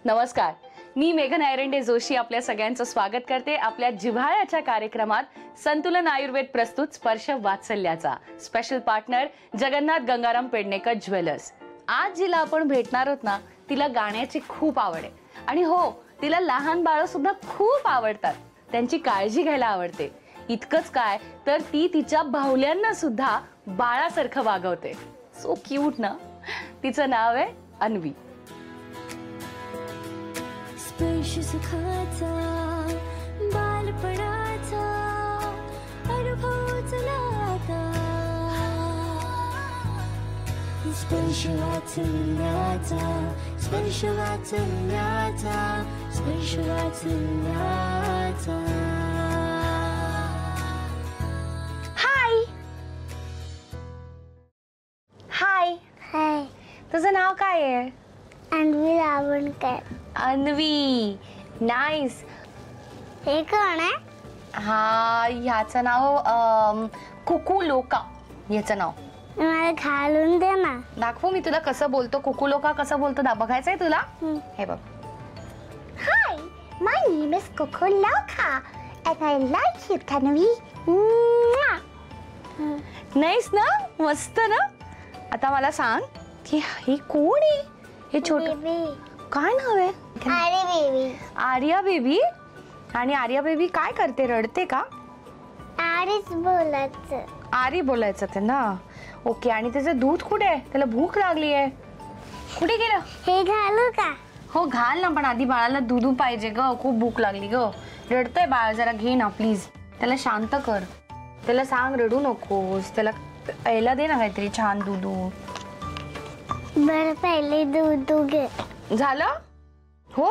नमस्कार, मी मेघन आयरंडे जोशी आपल्या सगळ्यांचं स्वागत करते आपल्या जिव्हाळ्याच्या कार्यक्रमात संतुलन आयुर्वेद प्रस्तुत स्पर्श वात्सल्याचा special partner Jagannath Gangaram Pednekar jewellers. आज जिला आपण भेटणार आहोत ना, तिला गाण्याची खूप आवड आहे आणि हो, तिला लहान बाळ सुद्धा खूप आवडतात, त्यांची काळजी घ्यायला आवडते। इतकंच काय तर ती तिच्या भावल्यांना सुद्धा बाळासारखं वागवते। सो क्यूट ना। तिचं नाव आहे अन्वी। स्पर्श सुखाचा बालपणाचा अनुभव चला आता, स्पर्श वात्सल्याचा, स्पर्श वात्सल्याचा, स्पर्श वात्सल्याचा। हाय हाय हाय, तुझं नाव काय आहे? अन्वी रावणकर। अन्वी, नाइस। हे कोण आहे? हा, ह्याचं नाव कुकू लोका, याचं नाव। मला घालून दे ना। दाखवू मी तुला कसं बोलतो, कुकू लोका कसं बोलतो, बघायचंय तुला? हे बघ। Hi, my name is Coco Loca and I like you, Tanvi. Nice ना, मस्त ना। आता मला सांग की ही कोण आहे? हे छोट काय नाव आहे? आर्या बेबी। आर्या बेबी। आणि आर्या बेबी काय करते, रडते का? आरीच बोलायचं। आरी बोलायचं ते ना। ओके, आणि त्याचं दूध कुठे आहे? त्याला भूक लागली आहे, कुठे गेलं? हे घालू का? हो घाल ना, पण आधी बाळाला दूध पाहिजे ग, खूप भूक लागली ग। रडतोय बाळ, जरा घे ना प्लीज, त्याला शांत कर, त्याला सांग रडू नकोस, त्याला प्यायला दे ना काहीतरी छान दूध। बरं, पहिले दूध घे। झालं? हो।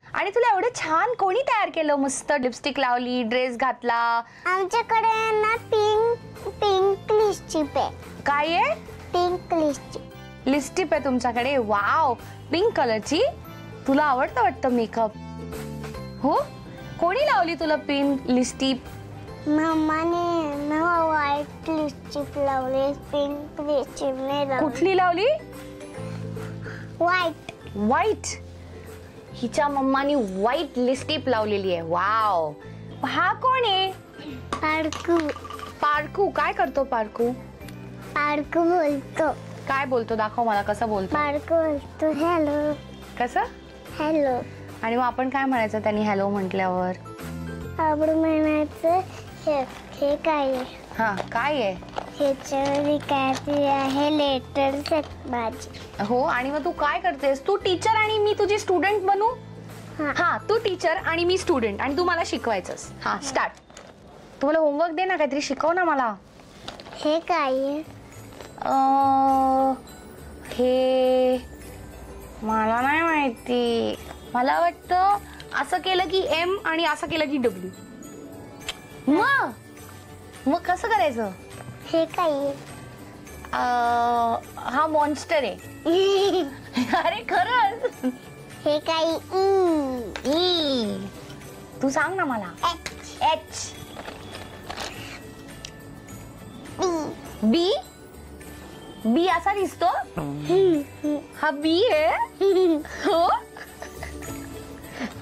आणि तुला एवढं छान कोणी तयार केलं? मस्त लिपस्टिक लावली, ड्रेस घातला। आमच्याकडे ना पिंक लिपस्टिक आहे। काय आहे? Pink lipstick. लिपस्टिक आहे तुमच्याकडे? वाव, पिंक कलरची। तुला आवडतं वाटतं मेकअप? हो, कोणी लावली तुला पिंक लिपस्टिक? मम्माने ना व्हाईट लिपस्टिक लावली, पिंक लिपस्टिक नाही लावली। कुठली लावली? व्हाईट। व्हाईट? हिच्या मम्मानी व्हाईट लिपस्टिक लावलेली आहे। वाव, हा कोण आहे? पारकू। पारकू काय करतो? पारकू पारकू बोलतो। काय बोलतो? दाखव मला कसं बोलतो। पारकू बोलतो हॅलो। कसं? हॅलो। आणि मग आपण काय म्हणायचं त्यांनी हॅलो म्हटल्यावर? आपण म्हणायचं हे काय आहे? हा, काय आहे? ह्याच्यावर काय आहे? लेटर्स आहेत माझे। हो, आणि मग तू काय करतेस? तू टीचर आणि मी तुझी स्टुडंट बनू? हा, तू टीचर आणि मी स्टुडंट, आणि तू मला शिकवायचंस। हा, स्टार्ट। तू मला होमवर्क दे ना, काहीतरी शिकव ना मला। हे काय आहे? हे मला नाही माहिती। मला वाटतं असं केलं की एम आणि असं केलं की डब्ल्यू। मग कसं करायचं? हे काय आहे? हा मॉन्स्टर आहे। अरे खरंच? हे काय? ई। तू सांग ना मला। एच। बी। बी असा दिसतो? हा बी आहे? हो,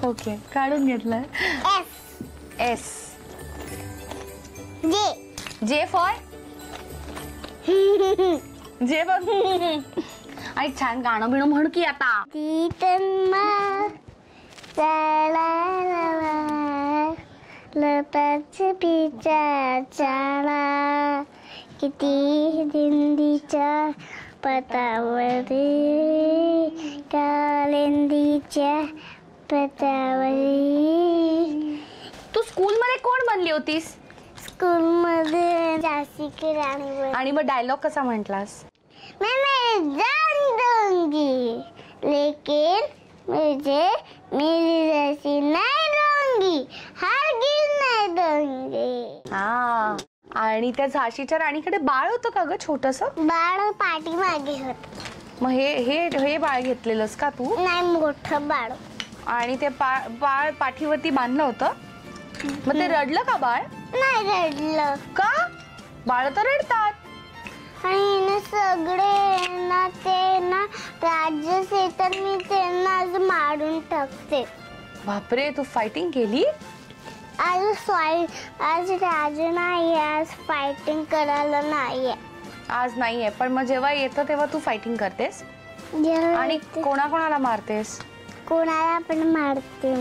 ओके, काढून घेतलाय। एस। जे। J for? जे बघ। आई, छान गाणं बिणं म्हण की आता। ती तन्मा चला लपाच पिचा चाला, किती दिंडीच्या पतावरी, कालेंदीच्या पतावरी। तू स्कूल मध्ये कोण बनली होतीस? स्कूल मध्ये झांसी की राणी बनली। आणि मग डायलॉग कसा म्हटलास? मैं जान दूंगी लेकिन मेरी जैसी नहीं दूंगी, हरगिज नहीं दूंगी। हा, आणि त्या झाशीच्या राणीकडे बाळ होतं का ग छोटंसं? बाळ पाठीमागे होत। मग हे बाळ घेतलेलंस का तू? नाही, मोठं बाळ। आणि ते बाळ पाठीवरती बांधलं होतं? मग ते रडलं का बाळ? नाही रडलं। का? बाळ तर रडतात। आणि सगळे ना ते ना राज्य येतात, मी त्यांना मारून शकते. बापरे, तू फायटिंग केली? आज राजू नाही, आज फायटिंग करायला नाहीये. आज नाहीये, पण मग जेव्हा येतं तेव्हा तू फायटिंग करतेस आणि कोणाकोणाला मारतेस? कोणाला पण मारते.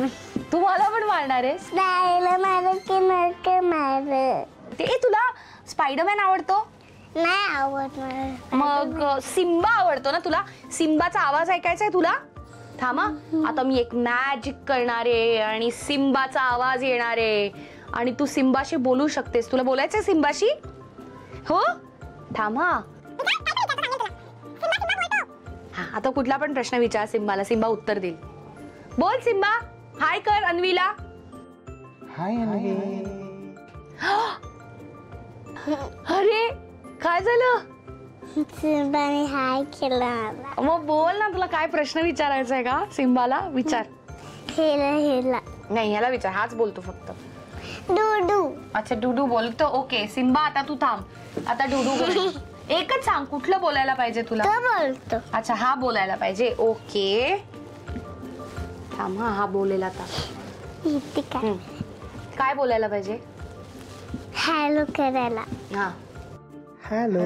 तू मला पण मारणार आहेस? नाही मार की नका मार. ते तुला स्पायडरमॅन आवडतो? नाही आवडत मला. मग सिम्बा आवडतो ना तुला? सिम्बाचा आवाज ऐकायचा आहे तुला? थांबा, आता मी एक मॅजिक करणार आहे आणि सिम्बाचा आवाज येणार आहे आणि तू सिम्बाशी बोलू शकतेस. तुला बोलायचंय सिम्बाशी? हो, थांबा. हा, आता कुठला पण प्रश्न विचार सिम्बाला, सिम्बा उत्तर देईल. बोल सिम्बा, हाय कर अन्वीला. हाय अन्वी. अरे काय झालं? सिम्बाने हाय केला मला. मग बोल ना, तुला काय प्रश्न विचारायचा आहे का सिम्बाला? विचार. हेला नाही, ह्याला विचार, हाच बोलतो फक्त. डूडू. अच्छा, डुडू बोलतो. ओके सिम्बा, आता तू थांब. आता डुडू बोल. एकच सांग, कुठलं बोलायला पाहिजे तुला? तो बोलतो. अच्छा, हा बोलायला पाहिजे. ओके थांब, हा बोलेला आता. इथे काय काय बोलायला पाहिजे? हॅलो करायला. हा, हॅलो.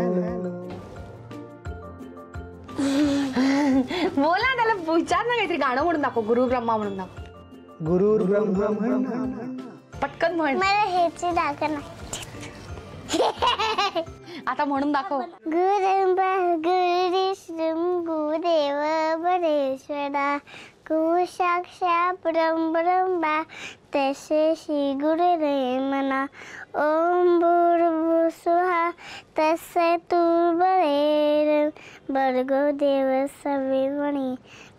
बोल ना, त्याला विचार ना काहीतरी, गाणं म्हणून दाखव, गुरु ब्रह्मा म्हणून दाखव. गुरुर ब्रह्मा म्हणा. पटकन म्हण. मला ह्याची दाखव नाही. आता म्हणून दाखव. गुरुदेव परेश्वरा गु साक्षा परब्रह्मा तसे श्री गुरुदेव मना ओम भूर्भुवः तस्य तुर्भरेण भर्गो देव सवितुर्वरेण्यं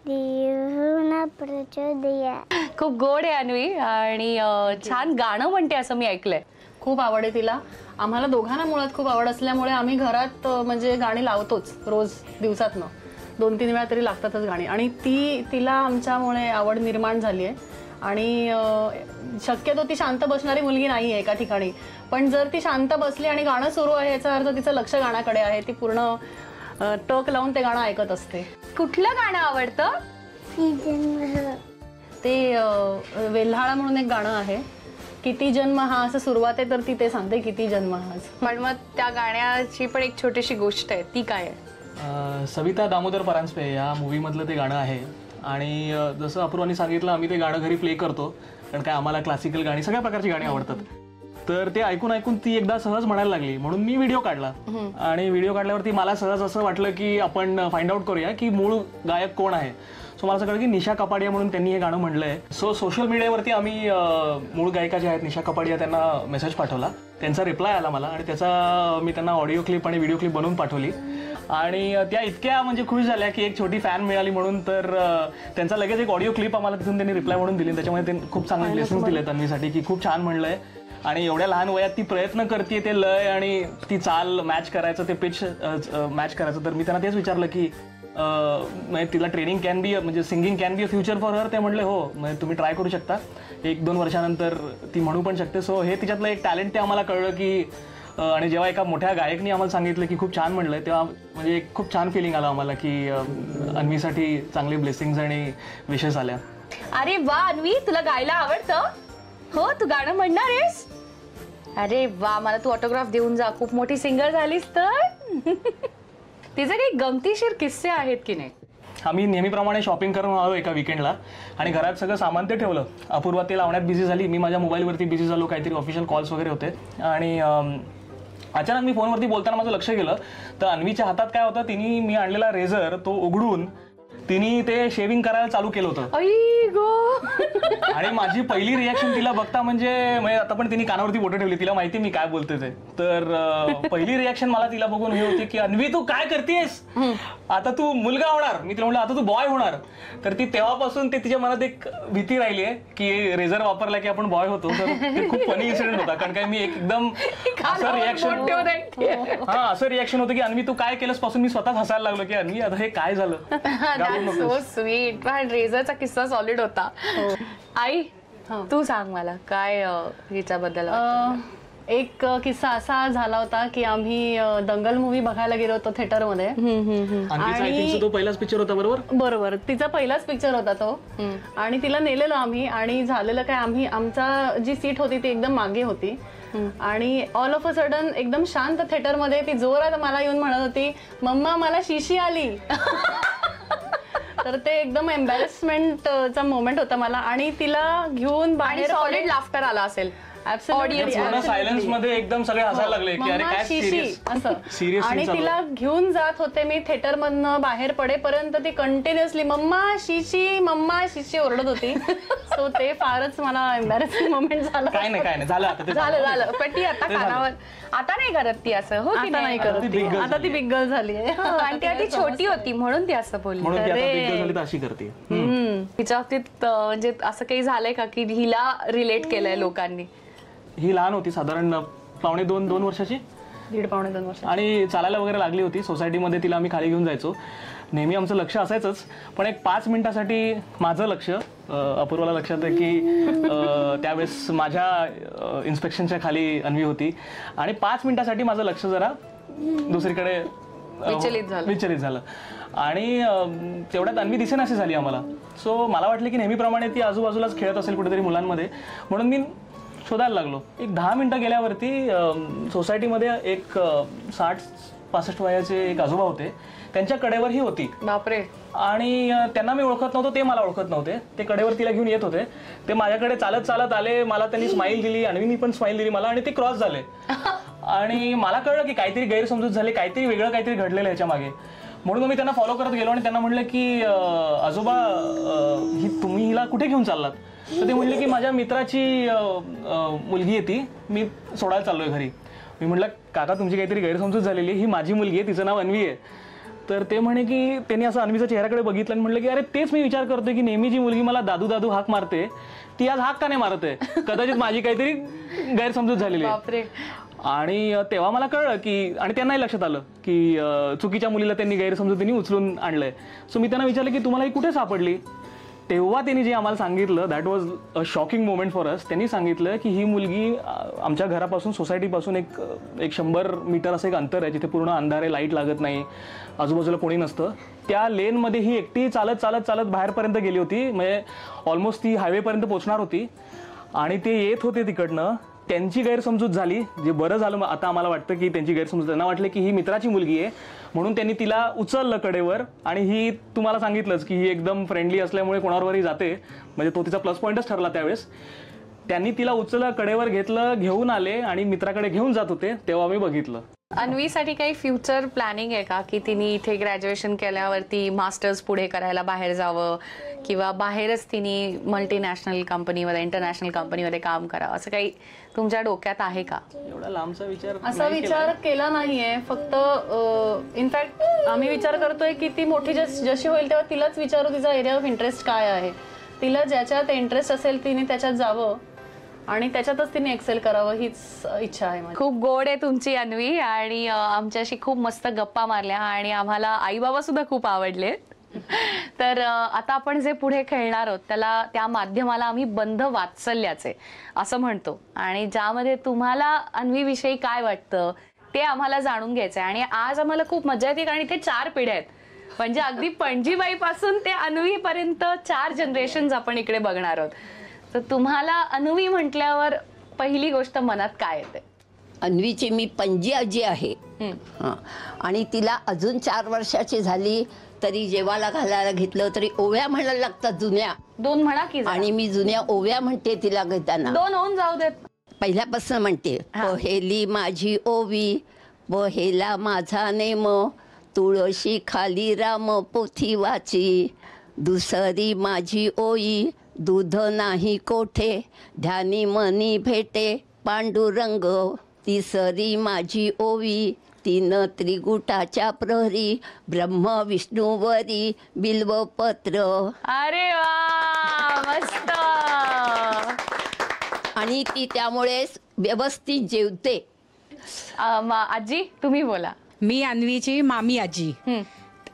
धियो न प्रचोदयात्. खूप गोड आहे अन्वी आणि छान गाणं म्हणते असं मी ऐकलंय. खूप आवड आहे तिला. आम्हाला दोघांना मुळात खूप आवड असल्यामुळे आम्ही घरात म्हणजे गाणी लावतोच रोज, दिवसातनं 2-3 वेळा तरी लागतातच गाणी. आणि तिला आमच्यामुळे आवड निर्माण झाली आहे. आणि शक्यतो ती शांत बसणारी मुलगी नाही आहे एका ठिकाणी, पण जर ती शांत बसली आणि गाणं सुरू आहे याचा अर्थ तिचं लक्ष गाण्याकडे आहे. ती पूर्ण टक लावून ते गाणं ऐकत असते. कुठलं गाणं आवडतं? ते वेल्हाळा म्हणून एक गाणं आहे, किती जन्म हा, असं सुरुवात आहे तर ती ते सांगते किती जन्म हा. पण मग त्या गाण्याची पण एक छोटीशी गोष्ट आहे, ती काय आहे? सविता दामोदर परांजपे या मूवीमधलं ते गाणं आहे. आणि जसं अपूर्वानी सांगितलं, आम्ही ते गाणं घरी प्ले करतो, कारण काय आम्हाला क्लासिकल गाणी, सगळ्या प्रकारची गाणी आवडतात. तर ते ऐकून ऐकून ती एकदा सहज म्हणायला लागली, म्हणून मी व्हिडिओ काढला. आणि व्हिडिओ काढल्यावरती मला सहज असं वाटलं की आपण फाइंड आउट करूया की मूळ गायक कोण आहे. सो मला असं कळलं की निशा कपाडिया म्हणून त्यांनी हे गाणं म्हणलंय. सो सोशल मीडियावरती आम्ही मूळ गायिका ज्या आहेत निशा कपाडिया त्यांना मेसेज पाठवला. त्यांचा रिप्लाय आला मला आणि त्याचा मी त्यांना ऑडिओ क्लिप आणि व्हिडिओ क्लिप बनवून पाठवली. आणि त्या इतक्या म्हणजे खुश झाल्या की एक छोटी फॅन मिळाली म्हणून. तर त्यांचा लगेच एक ऑडिओ क्लिप आम्हाला तिथून त्यांनी रिप्लाय म्हणून दिली. त्याच्यामुळे त्यांनी खूप चांगले ब्लेसिंग्स दिले तन्वीसाठी की खूप छान म्हणलंय आणि एवढ्या लहान वयात ती प्रयत्न करते ते लय आणि ती चाल मॅच करायचं, ते पिच मॅच करायचं. तर मी त्यांना तेच विचारलं की म्हणजे तिला ट्रेनिंग कॅन बी, म्हणजे singing can be a future for her. ते म्हणले हो, म्हणजे तुम्ही ट्राय करू शकता, 1-2 वर्षानंतर ती म्हणू पण शकते. सो हे तिच्यातलं एक टॅलेंट ते आम्हाला कळलं की. आणि जेव्हा एका मोठ्या गायकनी आम्हाला सांगितलं की खूप छान म्हणलंय, तेव्हा म्हणजे एक खूप छान फिलिंग आलं आम्हाला की अन्वीसाठी चांगले ब्लेसिंग्स आणि विशेष आल्या. अरे वा अन्वी, तुला गायला आवडतं? हो, तू गाणं म्हणणार आहेस? अरे वा, मला तू ऑटोग्राफ देऊन जा, खूप मोठी सिंगर झालीस तर. तिचे काही गमतीशीर किस्से आहेत की नाही? आम्ही नेहमीप्रमाणे शॉपिंग करून आलो एका विकेंडला आणि घरात सगळं सामान ते ठेवलं. अपूर्वा ते लावण्यात बिझी झाली, मी माझ्या मोबाईलवरती बिझी झालो, काहीतरी ऑफिशियल कॉल्स वगैरे होते. आणि अचानक मी फोनवरती बोलताना माझं लक्ष गेलं तर अन्वीच्या हातात काय होतं, तिने मी आणलेला रेझर तो उघडून तिने ते शेविंग करायला चालू केलं होतं. आई गो. आणि माझी पहिली रिॲक्शन तिला बघता म्हणजे आता पण तिने कानावरती बोटं ठेवली, तिला माहिती मी काय बोलते ते. तर पहिली रिॲक्शन मला तिला बघून हे होती की अन्वी तू काय करतेस, आता तू मुलगा होणार. मी तिला म्हटलं आता तू बॉय होणार. तर ती तेव्हापासून ते तिच्या मनात एक भीती राहिली आहे की रेझर वापरला की आपण बॉय होतो. तर ते खूप फनी इन्सिडेंट होता, कारण काय मी एकदम असं रिॲक्शन होतं की अन्वी तू काय केलंस पासून मी स्वतःच हसायला लागलो की अन्वी आता हे काय झालं. So sweet. पण रेझरचा किस्सा सॉलिड होता. आई, तू सांग मला काय हिच्याबद्दल. एक किस्सा असा झाला होता की आम्ही दंगल मूवी बघायला गेलो होतो थिएटरमध्ये. आणि तो पहिलाच पिक्चर होता बरोबर. बरोबर, तिचा पहिलाच पिक्चर होता तो. आणि तिला नेलेलं आम्ही, आणि झालेलं काय, आम्ही आमचा जी सीट होती ती एकदम मागे होती, आणि ऑल ऑफ अ सडन एकदम शांत थिएटरमध्ये ती जोरात मला येऊन म्हणत होती, मम्मा मला शिशी आली. तर ते एकदम एम्बॅरेसमेंटचा मोमेंट होता मला. आणि तिला घेऊन बाहेर सॉलिड लाफ्टर आला असेल पूर्ण सायलेन्स मध्ये, एकदम सगळे हसायला लागले की अरे काय सिरियस असं. आणि तिला घेऊन जात होते मी थिएटर मधनं बाहेर पडेपर्यंत ती कंटिन्युअसली मम्मा शिशी ओरडत होती. सो ते फारच मला एम्बॅरेसिंग मोमेंट झालं. काय नाही झालं आता ते झालं पण ती आता कानावर आता नाही करत ती असं. हो की नाही करत ती, आता ती बिग गर्ल झाली आहे. आणि ती आधी छोटी होती म्हणून ती असं बोलली. म्हणून ती आता big girl झाली तर अशी करते. तिच्या बाबतीत म्हणजे असं काही झालंय का की हिला रिलेट केलंय लोकांनी? ही लहान होती, साधारण पावणे दोन वर्षाची, 1.5-2 वर्ष, आणि चालायला वगैरे लागली होती. सोसायटीमध्ये तिला आम्ही खाली घेऊन जायचो. नेहमी आमचं लक्ष असायचंच, पण एक 5 मिनिटासाठी माझं लक्ष अपूर्वाला लक्षात आहे की त्यावेळेस माझ्या इन्स्पेक्शनच्या खाली अन्वी होती, आणि 5 मिनिटासाठी माझं लक्ष जरा दुसरीकडे विचलित झालं. आणि तेवढ्यात अन्वी दिसेनाशी झाली आम्हाला. सो मला वाटलं की नेहमीप्रमाणे ती आजूबाजूलाच खेळत असेल कुठेतरी मुलांमध्ये, म्हणून मी शोधायला लागलो. एक 10 मिनिटं गेल्यावरती सोसायटीमध्ये एक 60-65 वयाचे एक आजोबा होते, त्यांच्या कडेवर ही होती. बापरे. आणि त्यांना मी ओळखत नव्हतो, ते मला ओळखत नव्हते. ते कडेवर तिला घेऊन येत होते. ते माझ्याकडे चालत आले, मला त्यांनी स्माईल दिली, अन्वीनी पण स्माईल दिली मला, आणि ते क्रॉस झाले. आणि मला कळलं की काहीतरी गैरसमजूत झाली, काहीतरी काहीतरी घडलेलं ह्याच्या मागे. म्हणून मी त्यांना फॉलो करत गेलो आणि त्यांना म्हणलं की आजोबा तुम्ही हिला कुठे घेऊन चाललात? तर ते म्हणले की माझ्या मित्राची मुलगी आहे, ती मी सोडायला चाललोय घरी. मी म्हटलं काका तुमची काहीतरी गैरसमजूत झालेली, ही माझी मुलगी आहे, तिचं नाव अन्वी आहे. तर ते म्हणे की त्यांनी असं अन्वीच्या चेहऱ्याकडे बघितलं आणि म्हटलं की अरे तेच मी विचार करतोय की नेहमी जी मुलगी मला दादू दादू हाक मारते ती आज हाक का नाही मारत आहे? कदाचित माझी काहीतरी गैरसमजूत झालेली आहे. आणि तेव्हा मला कळलं की, आणि त्यांनाही लक्षात आलं की चुकीच्या मुलीला त्यांनी गैरसमजुतीने उचलून आणलंय. सो मी त्यांना विचारलं की तुम्हाला ही कुठे सापडली? तेव्हा त्यांनी जे आम्हाला सांगितलं, that was a shocking moment for us. त्यांनी सांगितलं की ही मुलगी आमच्या घरापासून, सोसायटीपासून एक 100 मीटर असं एक अंतर आहे, जिथे पूर्ण अंधार आहे, लाईट लागत नाही, आजूबाजूला कोणी नसतं. त्या लेनमध्ये ही एकटी चालत बाहेरपर्यंत गेली होती. म्हणजे ऑलमोस्ट ती हायवेपर्यंत पोहोचणार होती, आणि ते येत होते तिकडनं. त्यांची गैरसमजूत झाली, जे बरं झालं. आता आम्हाला वाटतं की त्यांची गैरसमजूत, त्यांना वाटलं की ही मित्राची मुलगी आहे, म्हणून त्यांनी तिला उचललं कडेवर. आणि ही तुम्हाला सांगितलंच की ही एकदम फ्रेंडली असल्यामुळे कोणावरही जाते, म्हणजे तो तिचा प्लस पॉईंटच ठरला त्यावेळेस. त्यांनी तिला उचललं, कडेवर घेतलं, घेऊन आले आणि मित्राकडे घेऊन जात होते, तेव्हा मी बघितलं. अन्वीसाठी काही फ्युचर प्लॅनिंग आहे का की तिने इथे ग्रॅज्युएशन केल्यावरती मास्टर्स पुढे करायला बाहेर जावं, किंवा बाहेरच तिने मल्टीनॅशनल कंपनीमध्ये, इंटरनॅशनल कंपनीमध्ये काम करावं, असं काही तुमच्या डोक्यात आहे का? एवढा लांबचा विचार असा विचार केला नाहीये. फक्त इनफॅक्ट आम्ही विचार करतोय की ती मोठी जशी होईल तेव्हा तिलाच विचारू तिचा एरिया ऑफ इंटरेस्ट काय आहे. तिला ज्याच्यात इंटरेस्ट असेल तिने त्याच्यात जावं आणि त्याच्यातच तिने एक्सेल करावं, हीच इच्छा आहे माझी. खूप गोड आहे तुमची अन्वी, आणि आमच्याशी खूप मस्त गप्पा मारल्या, आणि आम्हाला आई बाबा सुद्धा खूप आवडले. तर आता आपण जे पुढे खेळणार आहोत त्या माध्यमाला आम्ही बंध वात्सल्याचे असं म्हणतो, आणि ज्यामध्ये तुम्हाला अन्वीविषयी काय वाटतं ते आम्हाला जाणून घ्यायचंय. आणि आज आम्हाला खूप मजा येते, कारण इथे 4 पिढ्या आहेत, म्हणजे अगदी पणजीबाई पासून ते अन्वीपर्यंत 4 जनरेशन्स आपण इकडे बघणार आहोत. तर तुम्हाला अन्वी म्हटल्यावर पहिली गोष्ट मनात काय येते? अन्वीची मी पणजी आजी आहे. आणि तिला अजून 4 वर्षाची झाली तरी जेवायला घालायला घेतलं तरी ओव्या म्हणायला लागतात, जुन्या 2 म्हणा की. आणि मी जुन्या ओव्या म्हणते तिला घेताना. 2 होऊन जाऊ देत. पहिल्यापासून म्हणते, पहेली माझी ओवी पहेला माझा नेम, तुळशी खाली राम पोथी वाची, दुसरी माझी ओई दूध नाही कोठे, ध्यानी मनी भेटे पांडुरंग, तिसरी माझी ओवी 3 त्रिगुटाच्या प्रहरी, ब्रह्म विष्णूवरी बिल्वपत्र. अरे वा, मस्त. आणि ती त्यामुळे व्यवस्थित जेवते. आजी तुम्ही बोला. मी अन्वीची मामी आजी.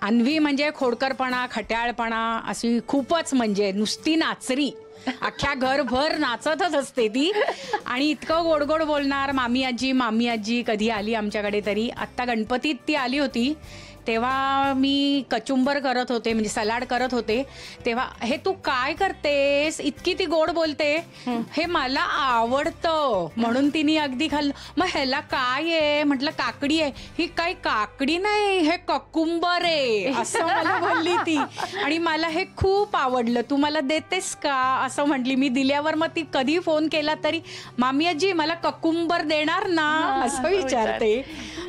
अन्वी म्हणजे खोडकरपणा, खट्याळपणा अशी खूपच, म्हणजे नुसती नाचरी. अख्ख्या घरभर नाचतच असते ती आणि इतकं गोड गोड बोलणार. मामी आजी कधी आली आमच्याकडे तरी. आत्ता गणपतीत ती आली होती तेव्हा मी कचुंबर करत होते, म्हणजे सलाड करत होते, तेव्हा हे तू काय करतेस, इतकी ती गोड बोलते, हे मला आवडतं म्हणून तिने अगदी खाल्लं. मग ह्याला काय आहे म्हटलं, काकडी आहे. ही काही काकडी नाही, हे ककुंबर आहे असं मला बोलली ती. आणि मला हे खूप आवडलं, तू मला देतेस का असं म्हटली. मी दिल्यावर मग ती कधी फोन केला तरी मामी आजी मला ककुंबर देणार ना असं विचारते.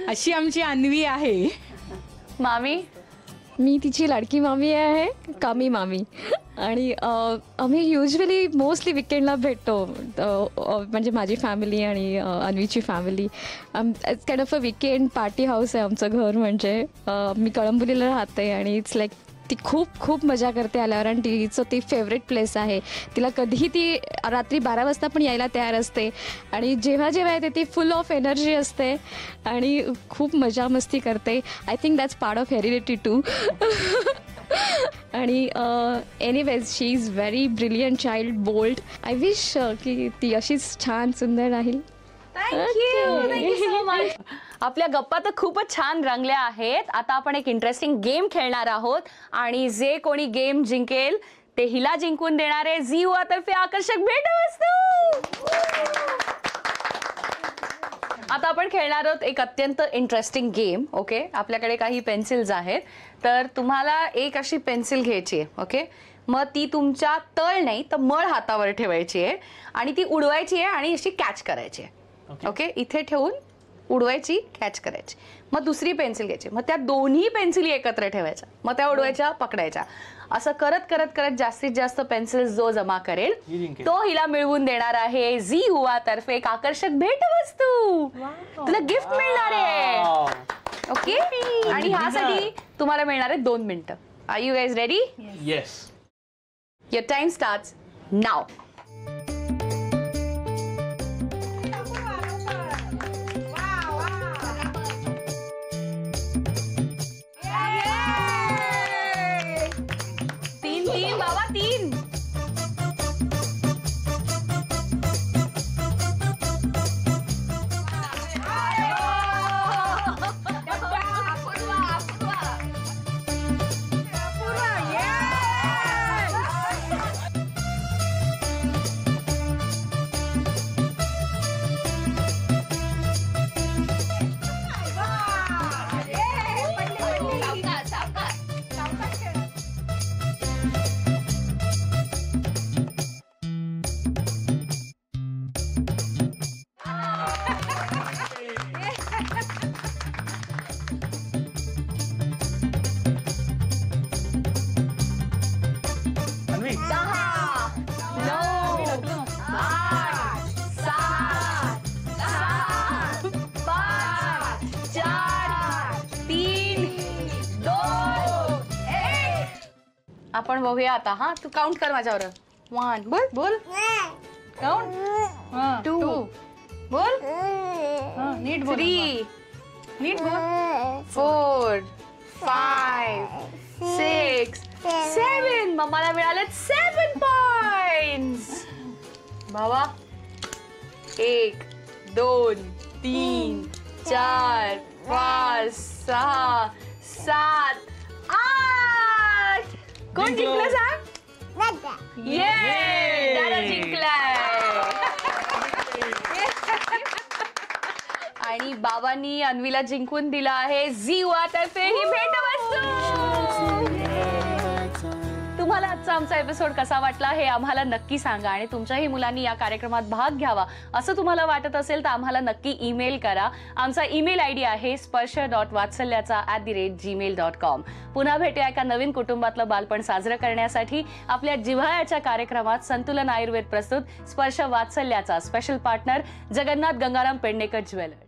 अशी आमची अन्वी आहे. मामी? मी तिची लाडकी मामी आहे, कामी मामी. आणि आम्ही युजली मोस्टली विकेंडला भेटतो, म्हणजे माझी फॅमिली आणि अन्वीची family. It's kind of a weekend party house आहे आमचं घर. म्हणजे मी कळंबोलीला राहते आणि इट्स लाईक ती खूप खूप मजा करते आल्यावर. आणि तिचं ती फेवरेट प्लेस आहे. तिला कधीही ती रात्री 12 वाजता पण यायला तयार असते आणि जेव्हा जेव्हा येते ती फुल ऑफ एनर्जी असते आणि खूप मजा मस्ती करते. I think that's part of heredity too. आणि anyways she is very brilliant child, bold. I wish की ती अशीच छान सुंदर राहील. Thank you so much. आपल्या गप्पा तर खूपच छान रंगल्या आहेत. आता आपण एक इंटरेस्टिंग गेम खेळणार आहोत आणि जे कोणी गेम जिंकेल ते हिला जिंकून देणारे झी युवा तर्फे आकर्षक भेटवस्तू. आता आपण खेळणार आहोत एक अत्यंत इंटरेस्टिंग गेम. ओके, आपल्याकडे काही पेन्सिल्स आहेत, तर तुम्हाला एक अशी पेन्सिल घ्यायची आहे. ओके, मग ती तुमच्या तळ नाही तर मळ हातावर ठेवायची आहे आणि ती उडवायची आहे आणि अशी कॅच करायची आहे. ओके, इथे ठेवून उडवायची, कॅच करायची. मग दुसरी पेन्सिल घ्यायची, मग त्या दोन्ही पेन्सिली एकत्र ठेवायच्या, मग त्या उडवायच्या, पकडायच्या. असं करत करत करत जास्तीत जास्त पेन्सिल्स जो जमा करेल तो हिला मिळवून देणार आहे झी युवा तर्फे एक आकर्षक भेटवस्तू. तुला गिफ्ट मिळणार आहे. ओके, आणि ह्यासाठी तुम्हाला मिळणार आहे 2 मिनिटं. Are you guys ready? Yes. Your time starts now. तीन बाबा, 3. आपण बघूया आता. हा, तू काउंट कर माझ्यावर. 1 बोल बोल. काउंट. 2 बोल. नीट बोल. 3 नीट बोल. 4 5 6 7. मम्माला मिळाले 7 पॉइंट्स. बाबा 1 2 3 4 5 6 7 8. कोण जिंकलं सांग? ये दादा जिंकलाय. आणि बाबांनी अन्वीला जिंकून दिला आहे झी युवा तर्फे ही भेटवस्तू. तुम्हाला आजचा आमचा एपिसोड कसा वाटला हे आम्हाला नक्की सांगा. आणि तुमच्याही मुलांनी या कार्यक्रमात भाग घ्यावा असं तुम्हाला वाटत असेल तर आम्हाला नक्की ईमेल करा. आमचा ईमेल आयडी आहे स्पर्श.वात्सल्याचा@gmail.com. पुन्हा भेटूया एका नवीन कुटुंबातलं बालपण साजरं करण्यासाठी. आपल्या जिव्हाळ्याच्या कार्यक्रमात संतुलन आयुर्वेद प्रस्तुत स्पर्श वात्सल्याचा special partner Jagannath Gangaram Pednekar jewellers.